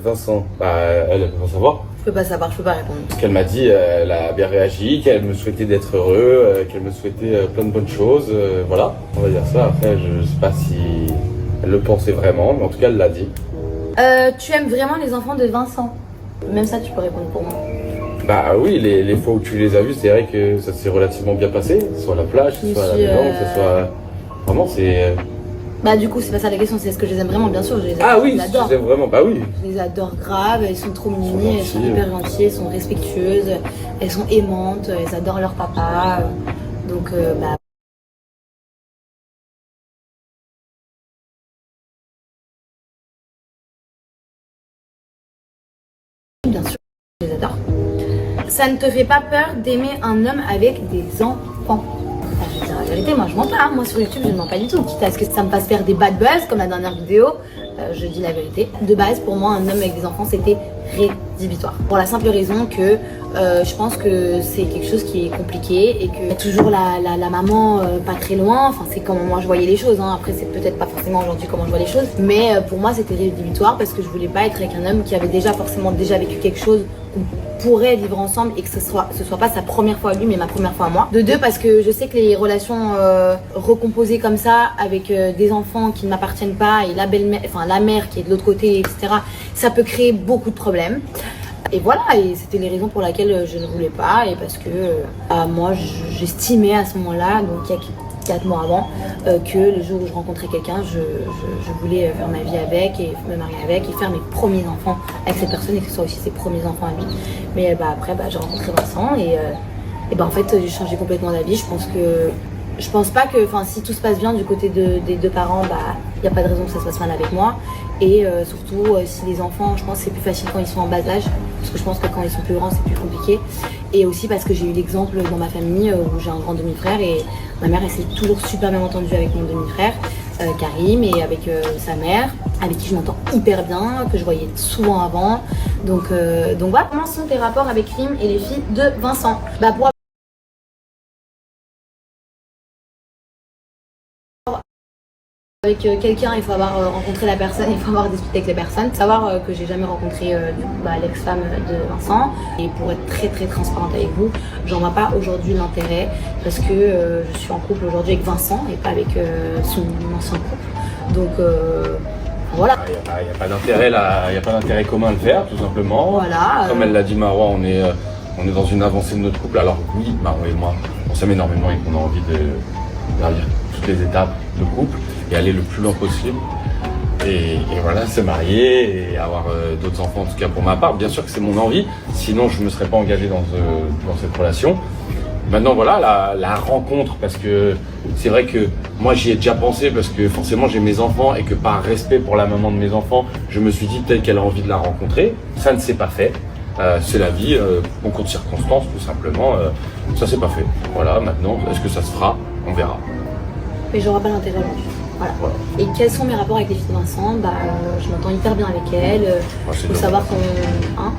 Vincent, elle peut pas savoir. Je peux pas savoir, je peux pas répondre. Ce qu'elle m'a dit, elle a bien réagi, qu'elle me souhaitait d'être heureux, qu'elle me souhaitait plein de bonnes choses. Voilà, on va dire ça. Après, je sais pas si elle le pensait vraiment, mais en tout cas, elle l'a dit. Tu aimes vraiment les enfants de Vincent? Même ça, tu peux répondre pour moi. Bah oui, les fois où tu les as vus, c'est vrai que ça s'est relativement bien passé. Que ce soit à la plage, que ce soit à la maison, que ce soit... Vraiment, c'est... Bah du coup, c'est pas ça la question, c'est est-ce que je les aime vraiment? Bien sûr, je les aime. Ah oui, je les adore. je les aime vraiment, bah oui. Je les adore grave, elles sont trop mimi, elles sont hyper gentilles, elles sont respectueuses, elles sont aimantes, elles adorent leur papa. Donc bah... Bien sûr, je les adore. Ça ne te fait pas peur d'aimer un homme avec des enfants? Je vais dire la vérité, moi je mens pas, hein. Moi sur YouTube je ne mens pas du tout. Quitte à ce que ça me fasse faire des bad buzz comme la dernière vidéo, je dis la vérité. De base, pour moi, un homme avec des enfants c'était rédhibitoire. Pour la simple raison que je pense que c'est quelque chose qui est compliqué et qu'il y a toujours la maman pas très loin. Enfin, c'est comment moi je voyais les choses, hein. Après, c'est peut-être pas forcément aujourd'hui comment je vois les choses. Mais pour moi, c'était rédhibitoire parce que je voulais pas être avec un homme qui avait déjà vécu quelque chose. Pourrait vivre ensemble et que ce soit pas sa première fois à lui mais ma première fois à moi. De deux, parce que je sais que les relations recomposées comme ça avec des enfants qui ne m'appartiennent pas et la belle-mère, enfin la mère qui est de l'autre côté, etc., ça peut créer beaucoup de problèmes. Et voilà, et c'était les raisons pour lesquelles je ne voulais pas et parce que moi j'estimais à ce moment-là, donc il y a 4 mois avant, que le jour où je rencontrais quelqu'un, je voulais faire ma vie avec et me marier avec et faire mes premiers enfants avec cette personne et que ce soit aussi ses premiers enfants à lui. Mais après, j'ai rencontré Vincent et en fait, j'ai changé complètement d'avis. Je pense pas que, si tout se passe bien du côté des deux parents, il n'y a pas de raison que ça se passe mal avec moi. Et surtout, si les enfants, je pense que c'est plus facile quand ils sont en bas âge, parce que je pense que quand ils sont plus grands, c'est plus compliqué. Et aussi parce que j'ai eu l'exemple dans ma famille où j'ai un grand demi-frère et ma mère, elle s'est toujours super bien entendue avec mon demi-frère, Karim, et avec sa mère, avec qui je m'entends hyper bien, que je voyais souvent avant. Donc voilà, comment sont tes rapports avec Rim et les filles de Vincent? Pour avec quelqu'un, il faut avoir rencontré la personne, il faut avoir discuté avec les personnes. Savoir que j'ai jamais rencontré l'ex-femme de Vincent. Et pour être très très transparente avec vous, j'en vois pas aujourd'hui l'intérêt parce que je suis en couple aujourd'hui avec Vincent et pas avec son ancien couple. Donc voilà. Il n'y a pas d'intérêt là, il n'y a pas d'intérêt commun à le faire, tout simplement. Voilà. Comme elle l'a dit Marwa, on est dans une avancée de notre couple. Alors oui, Marwa et moi, on s'aime énormément et qu'on a envie de gravir toutes les étapes de couple et aller le plus loin possible. Et voilà, se marier et avoir d'autres enfants, en tout cas pour ma part. Bien sûr que c'est mon envie, sinon je ne me serais pas engagé dans cette relation. Maintenant voilà, la rencontre, parce que c'est vrai que moi j'y ai déjà pensé parce que forcément j'ai mes enfants et que par respect pour la maman de mes enfants, je me suis dit peut-être qu'elle a envie de la rencontrer. Ça ne s'est pas fait. C'est la vie, concours de circonstances tout simplement, ça s'est pas fait. Voilà, maintenant, est-ce que ça se fera? On verra. Mais j'aurai pas l'intérêt aujourd'hui. Voilà. Et quels sont mes rapports avec les filles de Vincent? Je m'entends hyper bien avec elles. Faut savoir qu'on...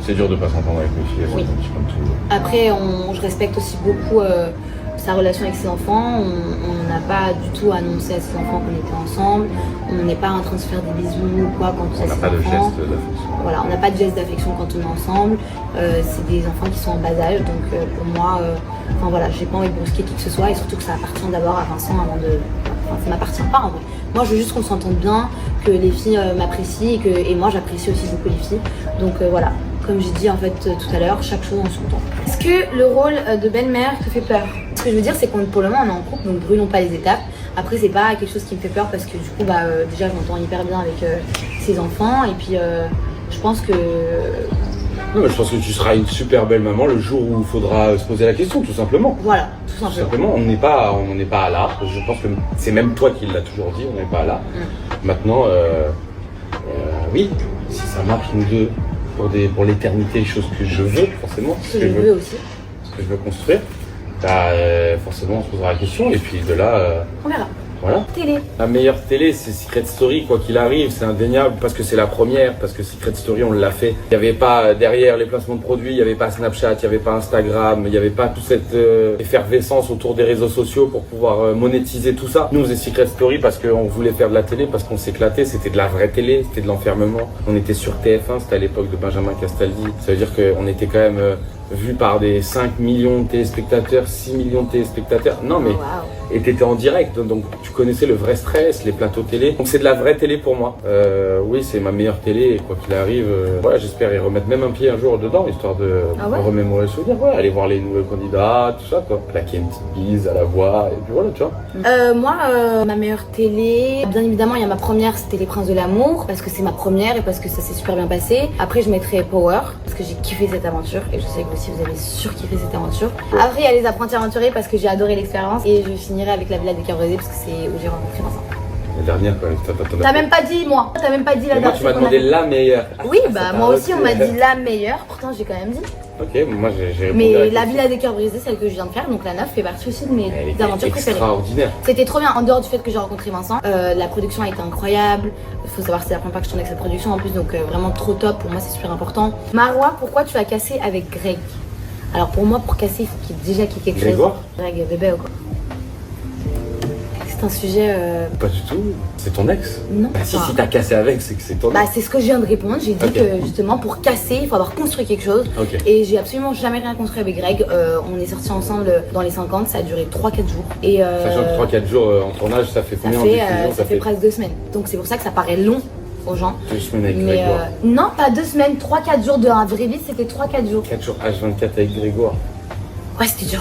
C'est dur de pas s'entendre avec mes filles, oui. Comme tout. Après, je respecte aussi beaucoup sa relation avec ses enfants. On n'a pas du tout annoncé à ses enfants qu'on était ensemble. On n'est pas en train de se faire des bisous ou quoi quand on n'a pas de geste d'affection. Voilà, on n'a pas de geste d'affection quand on est ensemble. C'est des enfants qui sont en bas âge, donc pour moi, j'ai pas envie de brusquer qui que ce soit et surtout que ça appartient d'abord à Vincent avant de... ça m'appartient pas en vrai. Moi, je veux juste qu'on s'entende bien, que les filles m'apprécient et moi, j'apprécie aussi beaucoup les filles. Donc voilà, comme j'ai dit en fait tout à l'heure, chaque chose en son temps. Est-ce que le rôle de belle-mère te fait peur? Ce que je veux dire, c'est qu'on pour le moment on est en couple, donc brûlons pas les étapes. Après, c'est pas quelque chose qui me fait peur parce que du coup, déjà, je m'entends hyper bien avec ses enfants et puis je pense que... Non, mais je pense que tu seras une super belle maman le jour où il faudra se poser la question, tout simplement. Voilà, tout simplement. On n'est pas là. Je pense que c'est même toi qui l'as toujours dit, on n'est pas là. Maintenant, oui, si ça marche nous deux pour l'éternité, les choses que je veux, forcément. Ce que je veux aussi. Ce que je veux construire, forcément on se posera la question et puis de là... On verra. Voilà. Télé. La meilleure télé, c'est Secret Story, quoi qu'il arrive, c'est indéniable, parce que c'est la première, parce que Secret Story, on l'a fait. Il n'y avait pas derrière les placements de produits, il n'y avait pas Snapchat, il n'y avait pas Instagram, il n'y avait pas toute cette effervescence autour des réseaux sociaux pour pouvoir monétiser tout ça. Nous, on faisait Secret Story parce qu'on voulait faire de la télé, parce qu'on s'éclatait, c'était de la vraie télé, c'était de l'enfermement. On était sur TF1, c'était à l'époque de Benjamin Castaldi. Ça veut dire qu'on était quand même vu par des 5 millions de téléspectateurs, 6 millions de téléspectateurs. Non mais, et t'étais en direct, donc tu connaissais le vrai stress, les plateaux télé. Donc c'est de la vraie télé pour moi. Oui, c'est ma meilleure télé, et quoi qu'il arrive, voilà, j'espère y remettre même un pied un jour dedans, histoire de remémorer le souvenir. Ouais, aller voir les nouveaux candidats, tout ça quoi. Claquer une petite bise à la voix, et puis voilà, tu vois. Moi, ma meilleure télé, bien évidemment, il y a ma première, c'était Les Princes de l'amour, parce que c'est ma première et parce que ça s'est super bien passé. Après, je mettrai Power, parce que j'ai kiffé cette aventure, et je sais que aussi vous avez surkiffé cette aventure. Après, il y a Les Apprentis Aventuriers, parce que j'ai adoré l'expérience, et je finirai avec La Villa des Cœurs Brisés, parce que c'est où j'ai rencontré Vincent. La dernière quand même, t'as même pas dit moi, t'as même pas dit la dernière. Moi tu m'as demandé la meilleure. Oui, bah moi aussi on m'a dit la meilleure, pourtant j'ai quand même dit. Ok, moi j'ai répondu. Mais La Villa des Cœurs Brisés, celle que je viens de faire, donc la 9 fait partie aussi de mes aventures préférées. Extraordinaire. C'était trop bien, en dehors du fait que j'ai rencontré Vincent, la production a été incroyable. Il faut savoir que c'est la première fois que je tourne avec cette production en plus, donc vraiment trop top, pour moi c'est super important. Marois, pourquoi tu as cassé avec Greg? Alors pour moi, pour casser, il faut qu'il y ait déjà quelque chose. Grégoire? Greg, bébé ou quoi? C'est un sujet. Pas du tout. C'est ton ex? Non. Bah, si t'as cassé avec, c'est que c'est ton ex. Bah, c'est ce que je viens de répondre. J'ai dit que justement, pour casser, il faut avoir construit quelque chose. Et j'ai absolument jamais rien construit avec Greg. On est sortis ensemble dans les 50, ça a duré 3-4 jours. Et sachant que 3-4 jours en tournage, ça fait combien en diffusion? Ça fait presque 2 semaines. Donc c'est pour ça que ça paraît long aux gens. 2 semaines avec Grégoire. Non, pas 2 semaines, 3-4 jours de la vraie vie, c'était 3-4 jours. 4 jours H24 avec Grégoire. Ouais, c'était dur.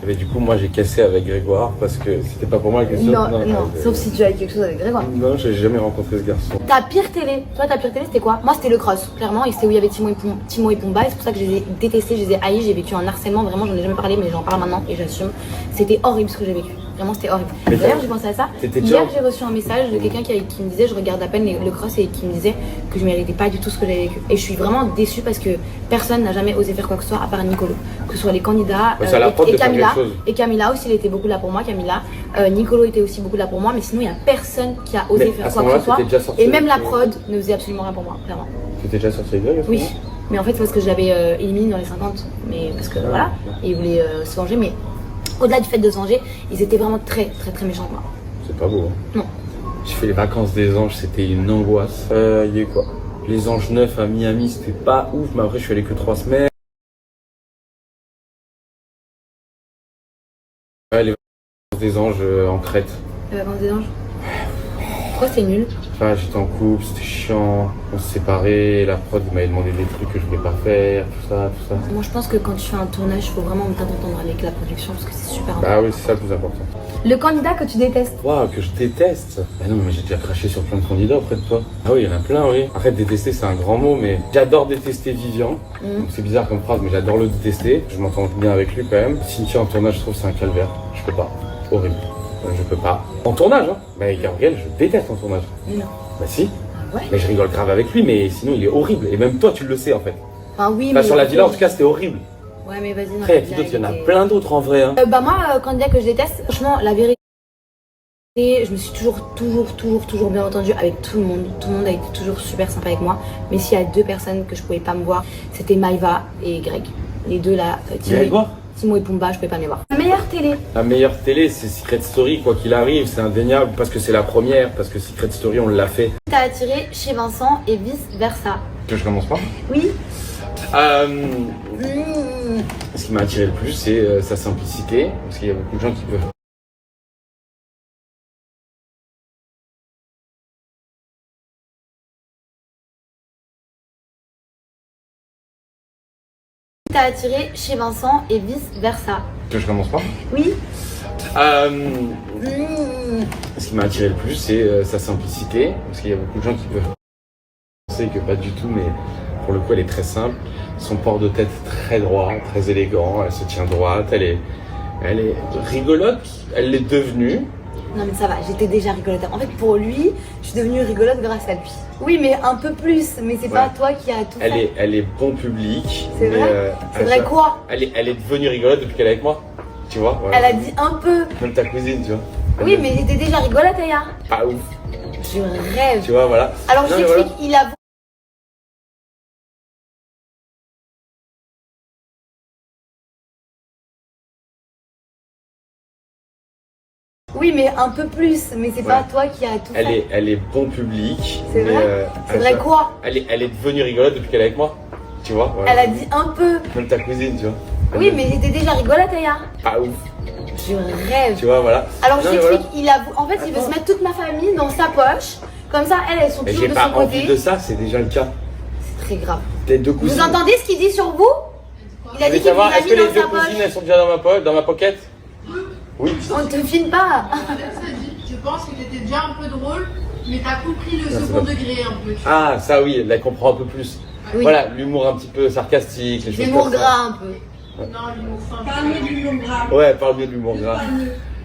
Mais du coup, moi j'ai cassé avec Grégoire parce que c'était pas pour moi la question. Non, sauf si tu as quelque chose avec Grégoire. Non, j'ai jamais rencontré ce garçon. Ta pire télé, toi ta pire télé c'était quoi? Moi c'était le cross, clairement, et c'était où il y avait Timon et Pumba, et c'est pour ça que je les ai détestés, je les ai haïs, j'ai vécu un harcèlement, vraiment j'en ai jamais parlé, mais j'en parle maintenant et j'assume. C'était horrible ce que j'ai vécu, vraiment c'était horrible. D'ailleurs j'ai pensé à ça, hier j'ai reçu un message de quelqu'un qui me disait, je regarde à peine le cross, et qui me disait que je méritais pas du tout ce que j'avais vécu. Et je suis vraiment déçue parce que personne n'a jamais osé faire quoi que ce soit à part Nicolo. Que ce soit les candidats et Camilla aussi, il était beaucoup là pour moi, Camilla. Nicolo était aussi beaucoup là pour moi, mais sinon il y a personne qui a osé faire quoi que ce soit. Et même la prod ne faisait absolument rien pour moi, clairement. T'étais déjà sorti avec Greg? Oui, mais en fait c'est parce que je l'avais éliminé dans les 50, mais parce que voilà, et il voulait se venger, mais au-delà du fait de se venger, ils étaient vraiment très méchants avec moi. C'est pas beau. Hein. Non. J'ai fait les vacances des anges, c'était une angoisse. Il y a eu quoi? Les anges neufs à Miami, c'était pas ouf, mais après je suis allé que 3 semaines. Ouais, les vacances des anges en Crète. Les vacances des anges? Pourquoi c'était nul? Enfin, j'étais en couple, c'était chiant, on s'est séparés, la prod m'avait demandé des trucs que je voulais pas faire, tout ça. Moi je pense que quand tu fais un tournage, il faut vraiment t'entendre avec la production parce que c'est super important. Bah oui, c'est ça le plus important. Le candidat que tu détestes? Waouh, que je déteste? Bah non, mais j'ai déjà craché sur plein de candidats auprès de toi. Ah oui, il y en a plein, oui. Après, détester, c'est un grand mot, mais j'adore détester Vivian. Donc c'est bizarre comme phrase, mais j'adore le détester. Je m'entends bien avec lui quand même. Cynthia en tournage, je trouve que c'est un calvaire. Je peux pas. Horrible. Je peux pas. En tournage, hein. Bah Gabriel, je déteste en tournage. Non. Bah si. Ah ouais? Mais je rigole grave avec lui, mais sinon il est horrible. Et même toi, tu le sais en fait. Enfin oui, enfin, mais... sur la villa, en tout cas, c'était horrible. Ouais, mais vas-y. Après, il y en a plein d'autres en vrai. Hein. Bah moi, candidat que je déteste, franchement, la vérité, je me suis toujours bien entendue avec tout le monde. Tout le monde a été toujours super sympa avec moi. Mais s'il y a 2 personnes que je pouvais pas me voir, c'était Maïva et Greg. Les deux là, Timon et Pumba, je pouvais pas me les voir. La meilleure télé? La meilleure télé, c'est Secret Story, quoi qu'il arrive, c'est indéniable, parce que c'est la première, parce que Secret Story, on l'a fait. T'as attiré chez Vincent et vice versa? Que je commence pas? Oui. Ce qui m'a attiré le plus, c'est sa simplicité, parce qu'il y a beaucoup de gens qui peuvent... T'as attiré chez Vincent et vice versa? Que je commence pas? Oui. Ce qui m'a attiré le plus, c'est sa simplicité, parce qu'il y a beaucoup de gens qui peuvent penser que pas du tout, mais pour le coup, elle est très simple. Son port de tête très droit, très élégant, elle se tient droite, elle est rigolote, elle l'est devenue. Non mais ça va, j'étais déjà rigolote. En fait pour lui, je suis devenue rigolote grâce à lui. Oui mais un peu plus, mais c'est pas toi qui as tout fait. Elle est bon public. C'est vrai? C'est vrai quoi? Elle est devenue rigolote depuis qu'elle est avec moi. Tu vois? Voilà. Elle a dit un peu. Même ta cousine, tu vois. Oui, mais j'étais déjà rigolote, Aya. Pas ouf. Je rêve. Tu vois, voilà. Alors, je Non, mais t'explique, voilà. il a... Oui, mais un peu plus. Mais c'est pas Ouais. toi qui as tout fait. Elle est bon public. C'est mais, vrai C'est vrai elle- quoi? Elle est devenue rigolote depuis qu'elle est avec moi. Tu vois, voilà. Elle a dit un peu. Même ta cousine, tu vois. Oui, mais j'étais déjà rigolote, Aya. Pas ouf. Je rêve. Tu vois, voilà. Alors, je Non, mais t'explique, voilà. en fait, il veut se mettre toute ma famille dans sa poche. Comme ça, elles sont Mais toujours j'ai de pas son envie côté. de ça, c'est déjà le cas. C'est très grave. Les deux cousines. Vous entendez ce qu'il dit sur vous? Il a Je dit voulais qu'il vous savoir, a est-ce mis que les dans deux sa cousines, poche. elles sont déjà dans ma pocket? Oui. On ne te filme pas. Je pense que t'étais déjà un peu drôle, mais t'as compris le c'est second pas- degré un peu. Tu vois. Ah, ça oui, elle la comprend un peu plus. Oui. Voilà, l'humour un petit peu sarcastique, les choses L'humour comme ça. gras un peu. Non, l'humour simple. Parle-nous du long gras. Ouais, parle mieux de l'humour gras.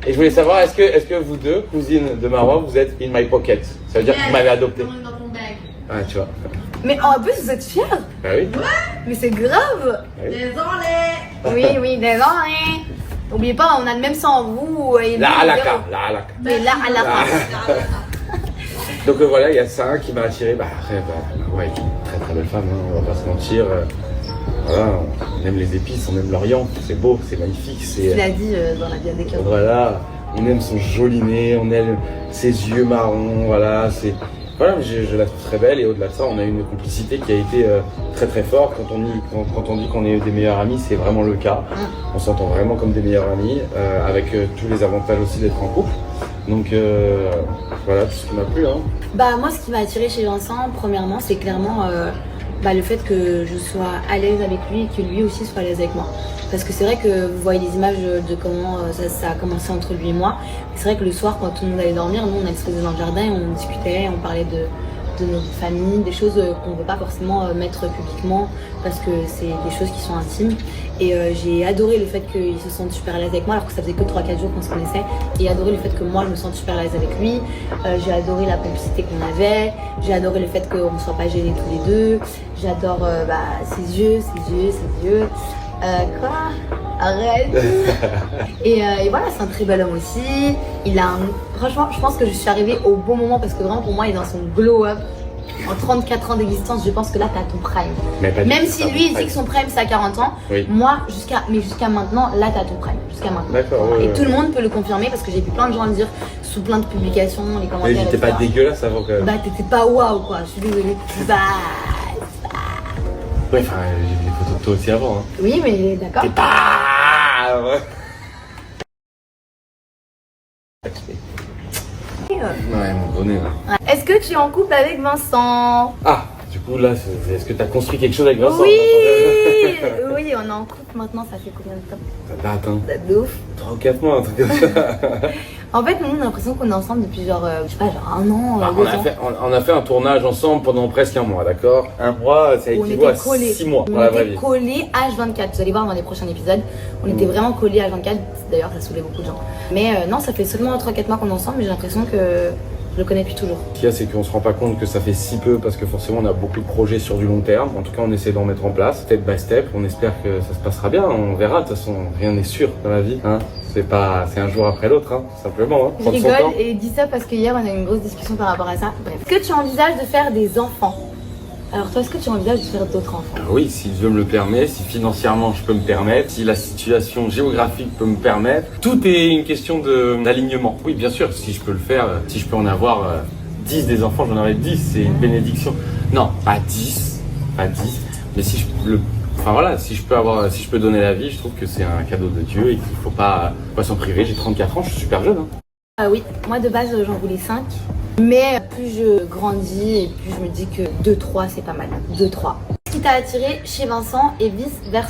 Et je voulais savoir, est-ce que vous deux, cousines de Marwa, vous êtes in my pocket? Ça veut dire que vous m'avez adopté. On est dans ton bag. Ah, tu vois. Mais en plus, vous êtes fiers. Bah oui. Mais c'est grave. Désolé. Oui, oui, désolé. N'oubliez pas, on a le même sang, vous et La nous, halaka, zéro. la halaka. Mais là, à la Ah. fin. Donc voilà, il y a ça qui m'a attiré. Bah après, ouais, une très très belle femme, hein, on va pas se mentir. Voilà, on aime les épices, on aime l'Orient, c'est beau, c'est magnifique, Il c'est. a dit dans la bien des cœurs. Voilà, on aime son joli nez, on aime ses yeux marrons, voilà, c'est. Voilà, je la trouve très belle et au-delà de ça, on a une complicité qui a été très très forte. Quand on dit qu'on est des meilleurs amis, c'est vraiment le cas. On s'entend vraiment comme des meilleurs amis, avec tous les avantages aussi d'être en couple. Donc voilà, tout ce qui m'a plu. Hein. Bah, moi, ce qui m'a attiré chez Vincent, premièrement, c'est clairement le fait que je sois à l'aise avec lui et que lui aussi soit à l'aise avec moi. Parce que c'est vrai que vous voyez les images de comment ça a commencé entre lui et moi. C'est vrai que le soir, quand tout le monde allait dormir, nous, on allait se poser dans le jardin et on discutait, on parlait de notre famille, des choses qu'on ne peut pas forcément mettre publiquement parce que c'est des choses qui sont intimes. Et j'ai adoré le fait qu'il se sente super à l'aise avec moi alors que ça faisait que 3-4 jours qu'on se connaissait. Et adoré le fait que moi je me sente super à l'aise avec lui. J'ai adoré la complicité qu'on avait. J'ai adoré le fait qu'on ne soit pas gênés tous les deux. J'adore ses yeux. Quoi? Arrête. Et voilà, c'est un très bel homme aussi. Franchement, je pense que je suis arrivée au bon moment parce que vraiment pour moi, il est dans son glow-up. En 34 ans d'existence, je pense que là, t'as ton prime. Mais pas du Même tout, si ça, lui, il mon dit que son prime, c'est à 40 ans. Oui. Moi, jusqu'à maintenant, là, t'as ton prime. Jusqu'à maintenant. D'accord, Voilà. ouais, Et ouais. tout le monde peut le confirmer parce que j'ai vu plein de gens le dire sous plein de publications, les Mais commentaires. j'étais pas etc. dégueulasse avant que. Bah, t'étais pas waouh, quoi. Je suis désolée. Bah, Ouais, enfin, j'ai vu des photos de toi aussi avant. Hein. oui, mais d'accord. T'es pas. Ouais. Ouais, mon bonnet. Là. Est-ce que tu es en couple avec Vincent? Ah, du coup, là, est-ce que t'as construit quelque chose avec Vincent? Oui, oui, on est en couple maintenant. Ça fait combien de temps? Ça date, hein. Ça de ouf. 3 ou 4 mois, un truc comme ça. En fait, nous, on a l'impression qu'on est ensemble depuis genre, je sais pas, genre un an, Bah, 2 ans. on a fait un tournage ensemble pendant presque un mois, d'accord? Un mois, ça On équivaut à était collés. 6 mois On dans la vraie était vie. collés H24. Vous allez voir dans les prochains épisodes. On était vraiment collés H24. D'ailleurs, ça saoulait beaucoup de gens. Mais non, ça fait seulement 3-4 mois qu'on est ensemble. Mais j'ai l'impression que je le connais depuis toujours. Ce qu'il y a, c'est qu'on se rend pas compte que ça fait si peu parce que forcément on a beaucoup de projets sur du long terme. En tout cas, on essaie d'en mettre en place, step by step. On espère que ça se passera bien. On verra. De toute façon, rien n'est sûr dans la vie. Hein. C'est un jour après l'autre, hein, simplement. Hein. Je Prendre son rigole temps. et dis ça parce que hier, on a eu une grosse discussion par rapport à ça. Bref. Est-ce que tu envisages de faire des enfants? Alors toi, est-ce que tu envisages de faire d'autres enfants? Oui, si Dieu me le permet, si financièrement je peux me permettre, si la situation géographique peut me permettre, tout est une question d'alignement. Oui, bien sûr, si je peux le faire, si je peux en avoir 10 des enfants, j'en aurai 10, c'est une bénédiction. Non, pas 10, mais si je peux donner la vie, je trouve que c'est un cadeau de Dieu et qu'il faut pas s'en priver. J'ai 34 ans, je suis super jeune. Hein. Oui, moi de base, j'en voulais 5. Mais plus je grandis et plus je me dis que 2-3 c'est pas mal. 2-3. Ce qui t'a attiré chez Vincent et vice versa.